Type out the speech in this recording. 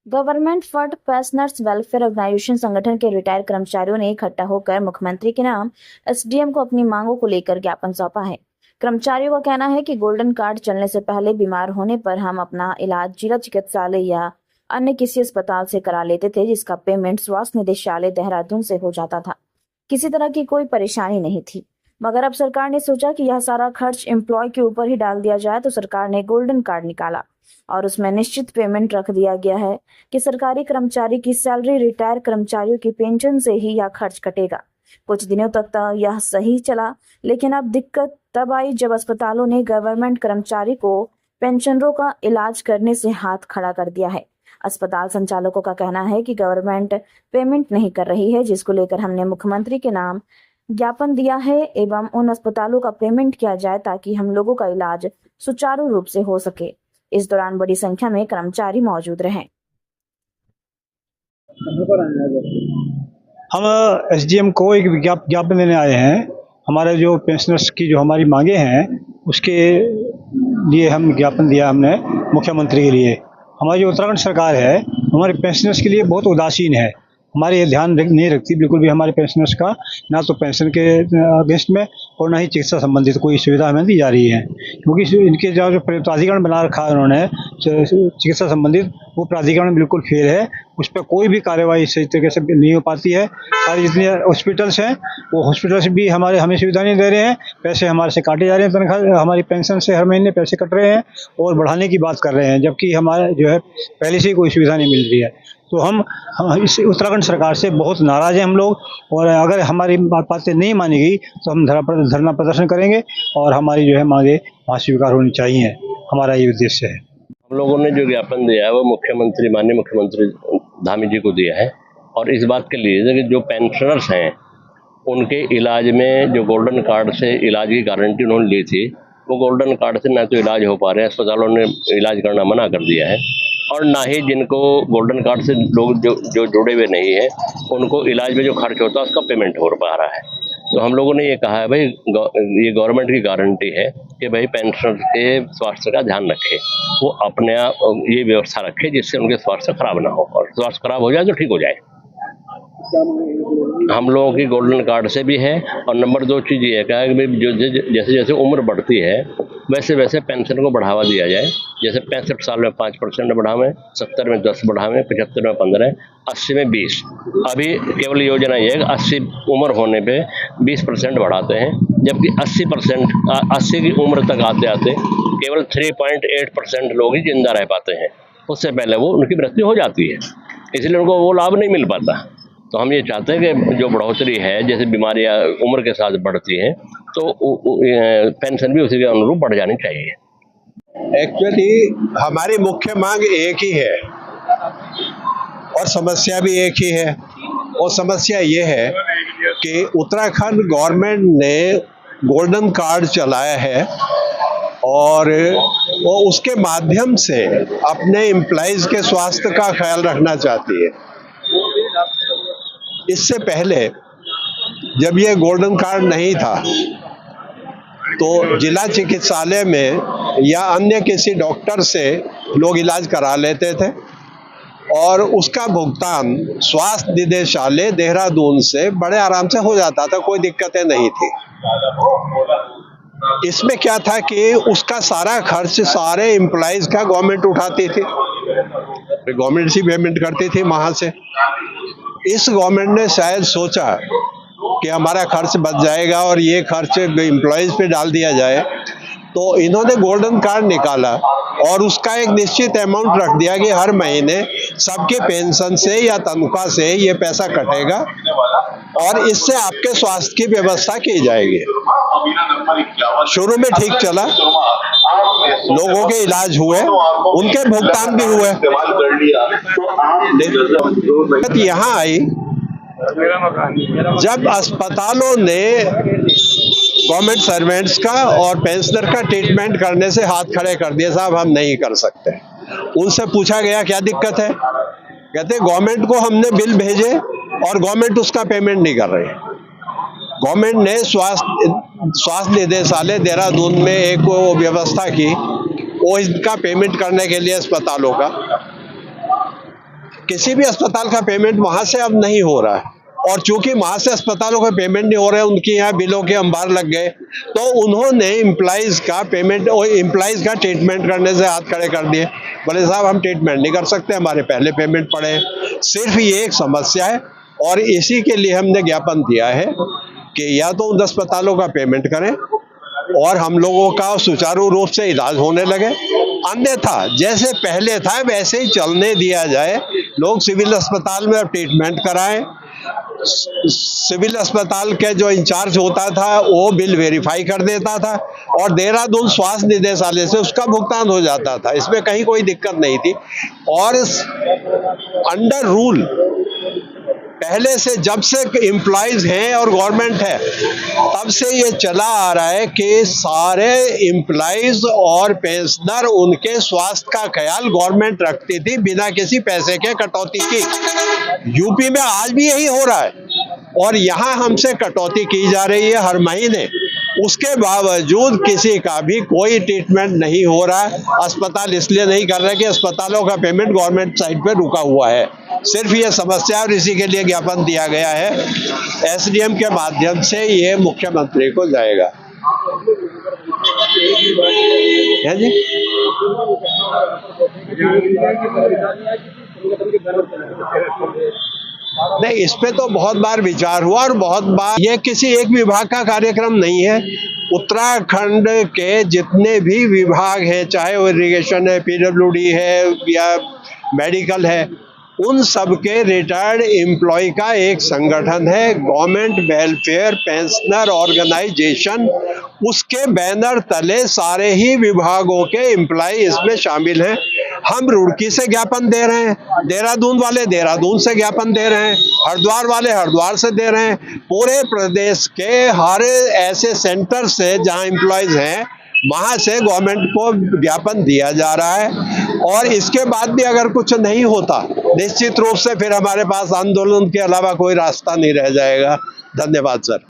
Government fund pensioners welfare organisation संगठन के retired कर्मचारियों ने इकट्ठा होकर मुख्यमंत्री के नाम एसडीएम को अपनी मांगों को लेकर ज्ञापन सौंपा है। कर्मचारियों का कहना है कि गोल्डन कार्ड चलने से पहले बीमार होने पर हम अपना इलाज जिला चिकित्सालय या अन्य किसी अस्पताल से करा लेते थे, जिसका पेमेंट स्वास्थ्य निदेशालय देहरादून से हो जाता था। किसी तरह की कोई परेशानी नहीं थी, मगर अब सरकार ने सोचा कि यह सारा खर्च एम्प्लॉय के ऊपर ही डाल दिया जाए, तो सरकार ने गोल्डन कार्ड निकाला और उसमें निश्चित पेमेंट रख दिया गया है कि सरकारी कर्मचारी की सैलरी रिटायर कर्मचारियों की पेंशन से ही यह खर्च कटेगा। कुछ दिनों तक तो यह सही चला, लेकिन अब दिक्कत तब आई जब अस्पतालों ने गवर्नमेंट कर्मचारी को पेंशनरों का इलाज करने से हाथ खड़ा कर दिया है। अस्पताल संचालकों का कहना है कि गवर्नमेंट पेमेंट नहीं कर रही है, जिसको लेकर हमने मुख्यमंत्री के नाम ज्ञापन दिया है एवं उन अस्पतालों का पेमेंट किया जाए ताकि हम लोगों का इलाज सुचारू रूप से हो सके। इस दौरान बड़ी संख्या में कर्मचारी मौजूद रहे। हम एसडीएम को एक ज्ञापन देने आए हैं। हमारे जो पेंशनर्स की जो हमारी मांगे हैं उसके लिए हम ज्ञापन दिया हमने मुख्यमंत्री के लिए। हमारी जो उत्तराखंड सरकार है हमारे पेंशनर्स के लिए बहुत उदासीन है, हमारे ये ध्यान नहीं रखती बिल्कुल भी हमारे पेंशनर्स का, ना तो पेंशन के अगेंस्ट में और ना ही चिकित्सा संबंधित कोई सुविधा हमें दी जा रही है। क्योंकि इनके जो प्राधिकरण बना रखा है उन्होंने चिकित्सा संबंधित, वो प्राधिकरण बिल्कुल फेल है। उस पर कोई भी कार्यवाही सही तरीके से नहीं हो पाती है। सारे जितने हॉस्पिटल्स हैं वो हॉस्पिटल्स भी हमें सुविधा नहीं दे रहे हैं, पैसे हमारे से काटे जा रहे हैं, तनख्वाह हमारी पेंशन से हर महीने पैसे कट रहे हैं और बढ़ाने की बात कर रहे हैं, जबकि हमारे जो है पहले से ही कोई सुविधा नहीं मिल रही है। तो हम इस उत्तराखंड सरकार से बहुत नाराज़ हैं हम लोग, और अगर हमारी बातें नहीं मानी गई तो हम धरना प्रदर्शन करेंगे और हमारी जो है मांगे वहाँ स्वीकार होनी चाहिए। हमारा ये उद्देश्य है। हम लोगों ने जो ज्ञापन दिया है वो माननीय मुख्यमंत्री धामी जी को दिया है, और इस बात के लिए कि जो पेंशनर्स हैं उनके इलाज में जो गोल्डन कार्ड से इलाज की गारंटी उन्होंने ली थी, वो गोल्डन कार्ड से ना तो इलाज हो पा रहे हैं, अस्पतालों ने इलाज करना मना कर दिया है, और ना ही जिनको गोल्डन कार्ड से लोग जो जुड़े हुए नहीं हैं उनको इलाज में जो खर्च होता है उसका पेमेंट हो पा रहा है। तो हम लोगों ने ये कहा है भाई ये गवर्नमेंट की गारंटी है कि भाई पेंशनर के स्वास्थ्य का ध्यान रखे, वो अपने ये व्यवस्था रखे जिससे उनके स्वास्थ्य खराब ना हो, और स्वास्थ्य खराब हो जाए तो ठीक हो जाए। हम लोगों की गोल्डन कार्ड से भी है, और नंबर 2 चीज़ ये है कि जैसे जैसे उम्र बढ़ती है वैसे वैसे पेंशन को बढ़ावा दिया जाए। जैसे 65 साल में 5% बढ़ावें, 70 में 10 बढ़ावें, 75 में 15, 80 में 20। अभी केवल योजना ये है कि 80 उम्र होने पे 20% बढ़ाते हैं, जबकि 80 की उम्र तक आते आते केवल 3.8% लोग ही जिंदा रह पाते हैं। उससे पहले वो उनकी मृत्यु हो जाती है, इसलिए उनको वो लाभ नहीं मिल पाता। तो हम ये चाहते हैं कि जो बढ़ोतरी है, जैसे बीमारियां उम्र के साथ बढ़ती हैं, तो पेंशन भी उसी के अनुरूप बढ़ जानी चाहिए। एक्चुअली हमारी मुख्य मांग एक ही है और समस्या भी एक ही है। और समस्या ये है कि उत्तराखंड गवर्नमेंट ने गोल्डन कार्ड चलाया है और वो उसके माध्यम से अपने एम्प्लॉइज के स्वास्थ्य का ख्याल रखना चाहती है। इससे पहले जब ये गोल्डन कार्ड नहीं था तो जिला चिकित्सालय में या अन्य किसी डॉक्टर से लोग इलाज करा लेते थे और उसका भुगतान स्वास्थ्य निदेशालय देहरादून से बड़े आराम से हो जाता था, कोई दिक्कतें नहीं थी। इसमें क्या था कि उसका सारा खर्च सारे एम्प्लॉइज का गवर्नमेंट उठाती थी, गवर्नमेंट से पेमेंट करती थी वहां से। इस गवर्नमेंट ने शायद सोचा कि हमारा खर्च बच जाएगा और ये खर्च एम्प्लॉइज पे डाल दिया जाए, तो इन्होंने गोल्डन कार्ड निकाला और उसका एक निश्चित अमाउंट रख दिया कि हर महीने सबके पेंशन से या तनख्वाह से ये पैसा कटेगा और इससे आपके स्वास्थ्य की व्यवस्था की जाएगी। शुरू में ठीक चला, लोगों के इलाज हुए, उनके भुगतान भी हुए। यहाँ आई जब अस्पतालों ने गवर्नमेंट सर्वेंट्स का और पेंशनर का ट्रीटमेंट करने से हाथ खड़े कर दिए, साहब हम नहीं कर सकते। उनसे पूछा गया क्या दिक्कत है, कहते गवर्नमेंट को हमने बिल भेजे और गवर्नमेंट उसका पेमेंट नहीं कर रही। गवर्नमेंट ने स्वास्थ्य निदेशालय देहरादून में एक व्यवस्था की, वो इसका पेमेंट करने के लिए अस्पतालों का, किसी भी अस्पताल का पेमेंट वहां से अब नहीं हो रहा है, और चूंकि वहां से अस्पतालों का पेमेंट नहीं हो रहा है, उनके यहाँ बिलों के अंबार लग गए, तो उन्होंने एम्प्लॉइज का पेमेंट और एम्प्लॉइज का ट्रीटमेंट करने से हाथ खड़े कर दिए। बोले साहब हम ट्रीटमेंट नहीं कर सकते, हमारे पहले पेमेंट पड़े हैं। सिर्फ ये एक समस्या है, और इसी के लिए हमने ज्ञापन दिया है कि या तो उन अस्पतालों का पेमेंट करें और हम लोगों का सुचारू रूप से इलाज होने लगे, अन्यथा जैसे पहले था वैसे ही चलने दिया जाए। लोग सिविल अस्पताल में ट्रीटमेंट कराएं, सिविल अस्पताल के जो इंचार्ज होता था वो बिल वेरीफाई कर देता था, और देहरादून स्वास्थ्य निदेशालय से उसका भुगतान हो जाता था, इसमें कहीं कोई दिक्कत नहीं थी। और अंडर रूल पहले से, जब से एम्प्लॉइज हैं और गवर्नमेंट है, तब से ये चला आ रहा है कि सारे एम्प्लॉइज और पेंशनर उनके स्वास्थ्य का ख्याल गवर्नमेंट रखती थी बिना किसी पैसे के कटौती की। यूपी में आज भी यही हो रहा है, और यहाँ हमसे कटौती की जा रही है हर महीने, उसके बावजूद किसी का भी कोई ट्रीटमेंट नहीं हो रहा है। अस्पताल इसलिए नहीं कर रहे कि अस्पतालों का पेमेंट गवर्नमेंट साइड पे रुका हुआ है। सिर्फ ये समस्या, और इसी के लिए ज्ञापन दिया गया है। एसडीएम के माध्यम से ये मुख्यमंत्री को जाएगा। है जी? नहीं, इस पे तो बहुत बार विचार हुआ, और बहुत बार, ये किसी एक विभाग का कार्यक्रम नहीं है। उत्तराखंड के जितने भी विभाग हैं, चाहे वो इरिगेशन है, पीडब्ल्यूडी है या मेडिकल है, उन सब के रिटायर्ड एम्प्लॉय का एक संगठन है, गवर्नमेंट वेलफेयर पेंशनर ऑर्गेनाइजेशन। उसके बैनर तले सारे ही विभागों के एम्प्लॉय इसमें शामिल हैं। हम रुड़की से ज्ञापन दे रहे हैं, देहरादून वाले देहरादून से ज्ञापन दे रहे हैं, हरिद्वार वाले हरिद्वार से दे रहे हैं। पूरे प्रदेश के हर ऐसे सेंटर से जहां एम्प्लॉयज हैं, वहां से गवर्नमेंट को ज्ञापन दिया जा रहा है। और इसके बाद भी अगर कुछ नहीं होता, निश्चित रूप से फिर हमारे पास आंदोलन के अलावा कोई रास्ता नहीं रह जाएगा। धन्यवाद सर।